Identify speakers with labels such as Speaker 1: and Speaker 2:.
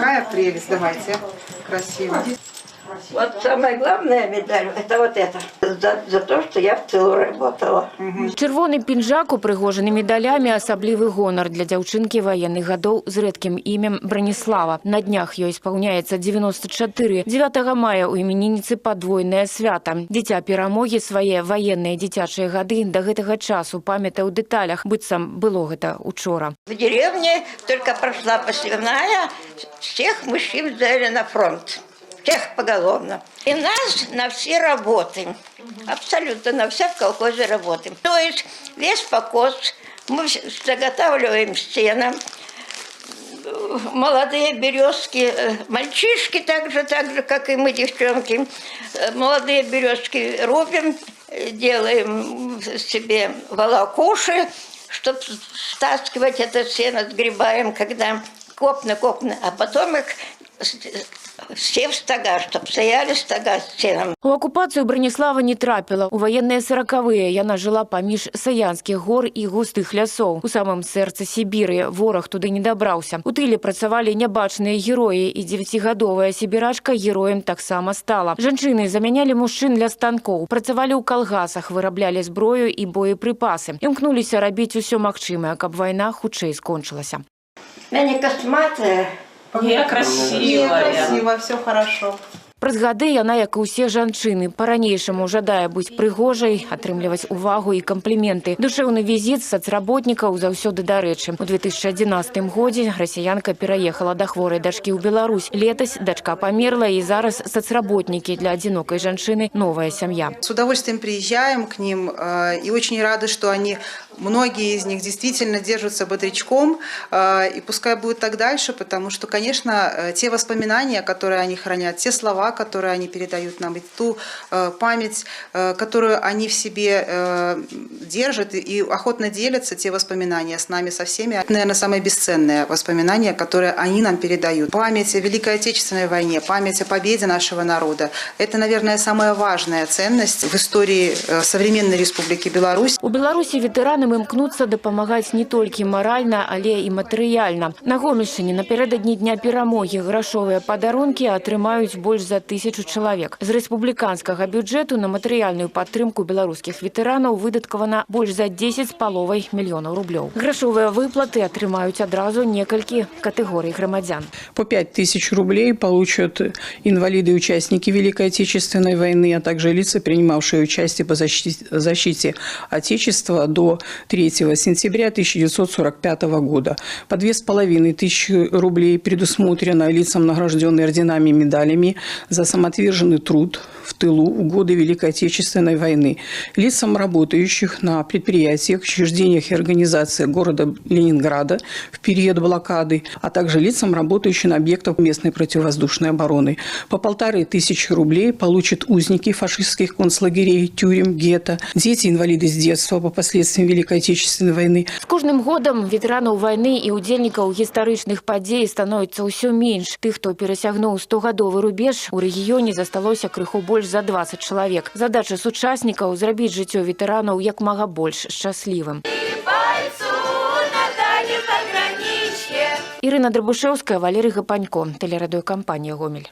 Speaker 1: Какая прелесть, давайте. Красиво.
Speaker 2: Вот самая главная медаль – это вот это. За то, что я в тылу работала.
Speaker 3: Чырвоны пінжак, упрыгожаны медалямі, асаблівы гонар для дзяўчынкі ваенных гадоў з рэдкім імем Браніслава. На днях ёй спаўняецца 94. 9 мая у імянініцы падвойнае свята. Дзіця перамогі свае ваенныя дзіцячыя гады да гэтага часу памятае ў дэталях, быццам было гэта учора.
Speaker 2: В деревне только прошла посевная, всех мужчин взяли на фронт. Всех поголовно. И нас на все работы, абсолютно на все в колхозе работаем. То есть весь покос мы заготавливаем стены, молодые березки, мальчишки так же, как и мы, девчонки, молодые березки рубим, делаем себе волокуши, чтобы стаскивать это сено, сгребаем, когда копно, а потом их все в стога, чтоб стояли стога с сеном.
Speaker 3: У акупацыю Браніслава не трапіла. У ваенныя 40-е яна жыла паміж Саянскіх гор і густых лясоў. У самым сэрцы Сібіры вораг туды не дабраўся. У тыле працавалі нябачныя героі, і 9гадовая сібірачка героем таксама стала. Жанчыны замянялі мужчын ля станкоў, працавалі ў калгасах, выраблялі зброю і боепрыпасы. Імкнуліся рабіць усё магчымае, каб вайна хутчэй скончылася.
Speaker 2: Мяне косматая.
Speaker 1: Не, красиво, все хорошо.
Speaker 3: Праз гады яна, як і ўсе жанчыны, па-ранейшаму жадае быць прыгожай, атрымліваць увагу і кампліменты. Душэўны візіт сацработнікаў заўсёды дарэчы. У 2011 годзе расіянка пераехала да хворай дачкі ў Беларусь. Летась дачка памерла, і зараз сацработнікі для адзінокай жанчыны новая сям'я.
Speaker 1: С удовольствием приезжаем к ним и очень рады, что многие из них действительно держатся бодрячком. И пускай будет так дальше, потому что, конечно, те воспоминания, которые они хранят, те слова, которые они передают нам, и ту память, которую они в себе держат и охотно делятся, те воспоминания с нами, со всеми. Это, наверное, самые бесценные воспоминания, которые они нам передают. Память о Великой Отечественной войне, память о победе нашего народа. Это, наверное, самая важная ценность в истории современной Республики Беларусь.
Speaker 3: У Беларусі ветэранам імкнуцца дапамагаць не толькі маральна, але і матэрыяльна. На Гомельшчыне напярэдадні Дня перамогі грашовыя падарункі атрымаюць больш за 1000 чалавек. З рэспубліканскага бюджэту на матэрыяльную падтрымку беларускіх ветэранаў выдаткавана больш за 10,5 мільёнаў рублёў. Грашовыя выплаты атрымаюць адразу некалькі катэгорый грамадзян.
Speaker 4: По 5000 рублей получат инвалиды и участники Великой Отечественной войны, а также лица, принимавшие участие по защите Отечества до 3 сентября 1945 года. По 2500 рублей предусмотрено лицам, награжденным орденами и медалями за самоотверженный труд в тылу в годы Великой Отечественной войны, лицам, работающих на предприятиях, учреждениях и организациях города Ленинграда в период блокады, а также лицам, работающих на объектах местной противовоздушной обороны. По 1500 рублей получат узники фашистских концлагерей, тюрем, гетто, дети-инвалиды с детства по последствиям Великой Отечественной войны.
Speaker 3: С кожным годом ветэранаў вайны і ўдзельнікаў гістарычных падзей становіцца ўсё менш. Тых, хто перасягнуў 100гадовы рубеж, у рэгіёне засталося крыху больш за 20 чалавек. Задача сучаснікаў зрабіць жыццё ветэранаў як мага больш шчаслівым. Ірына Драбушэўская, Валерый Гапанько, тэлерадыёкампанія «Гомель».